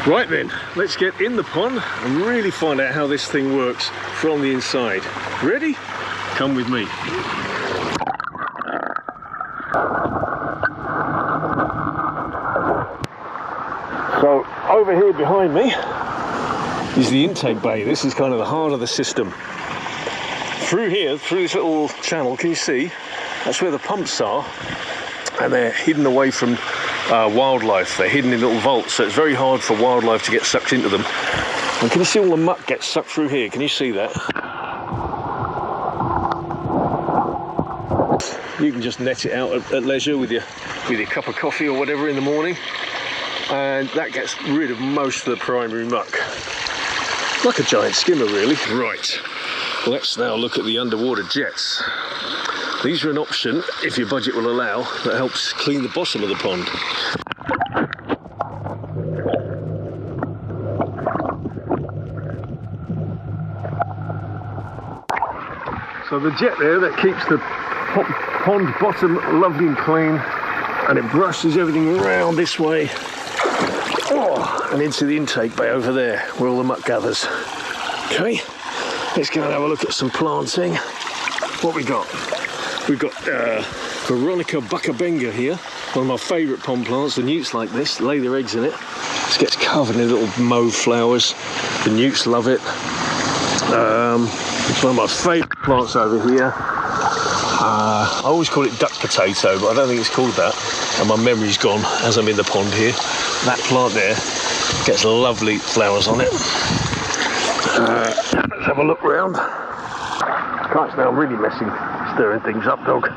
Right then, let's get in the pond and really find out how this thing works from the inside. Ready? Come with me. So over here behind me is the intake bay. This is kind of the heart of the system. Through here, through this little channel, can you see? That's where the pumps are, and they're hidden away from wildlife. They're hidden in little vaults, so it's very hard for wildlife to get sucked into them. And can you see all the muck gets sucked through here? Can you see that? You can just net it out at leisure with your cup of coffee or whatever in the morning, and that gets rid of most of the primary muck. Like a giant skimmer, really. Right, let's now look at the underwater jets. These are an option, if your budget will allow, that helps clean the bottom of the pond. So the jet there that keeps the pond bottom lovely and clean, and it brushes everything around this way, and into the intake bay over there where all the muck gathers. Okay, let's go and have a look at some planting. What we got? We've got Veronica buckabenga here, one of my favourite pond plants. The newts like this, lay their eggs in it. This gets covered in little mauve flowers. The newts love it. It's one of my favourite plants over here. I always call it duck potato, but I don't think it's called that. And my memory's gone as I'm in the pond here. That plant there gets lovely flowers on it. Let's have a look round. Can't now, I'm really messing, stirring things up, dog.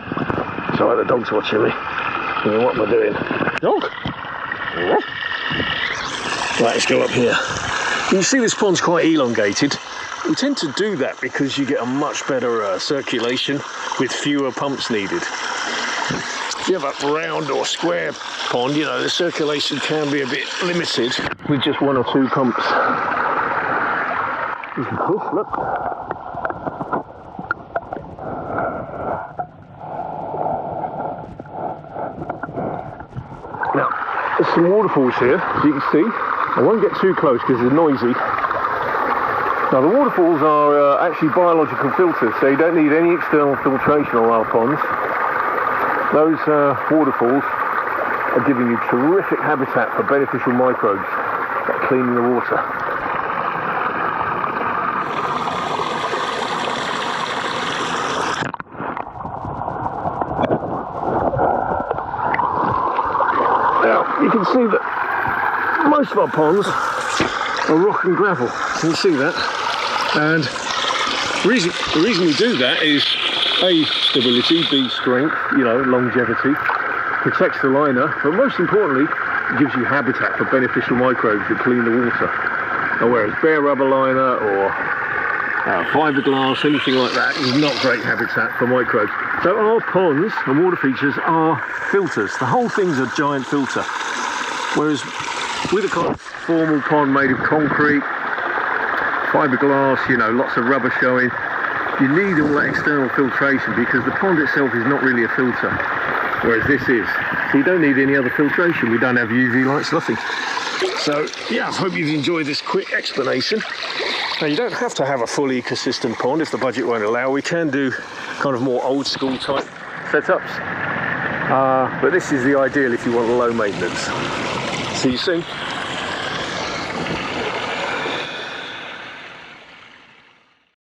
Sorry, the dog's watching me. What am I doing? Dog? Right, let's go up here. You see this pond's quite elongated. We tend to do that because you get a much better circulation with fewer pumps needed. If you have a round or square pond, you know, the circulation can be a bit limited with just one or two pumps. Look. Now, there's some waterfalls here, as you can see. I won't get too close because they're noisy. Now, the waterfalls are actually biological filters, so you don't need any external filtration on our ponds. Those waterfalls are giving you terrific habitat for beneficial microbes that are cleaning the water. Now, you can see that most of our ponds are rock and gravel. Can you see that? And the reason we do that is A, stability, B, strength, you know, longevity, protects the liner, but most importantly, it gives you habitat for beneficial microbes that clean the water. Now, whereas bare rubber liner or fiberglass, anything like that, is not great habitat for microbes. So our ponds and water features are filters. The whole thing's a giant filter. Whereas with a kind of formal pond made of concrete, fiberglass, you know, lots of rubber showing, you need all that external filtration because the pond itself is not really a filter, whereas this is. So you don't need any other filtration. We don't have UV lights, nothing. So yeah, I hope you've enjoyed this quick explanation. Now, you don't have to have a full ecosystem pond if the budget won't allow. We can do kind of more old school type setups, but this is the ideal if you want low maintenance. See you soon.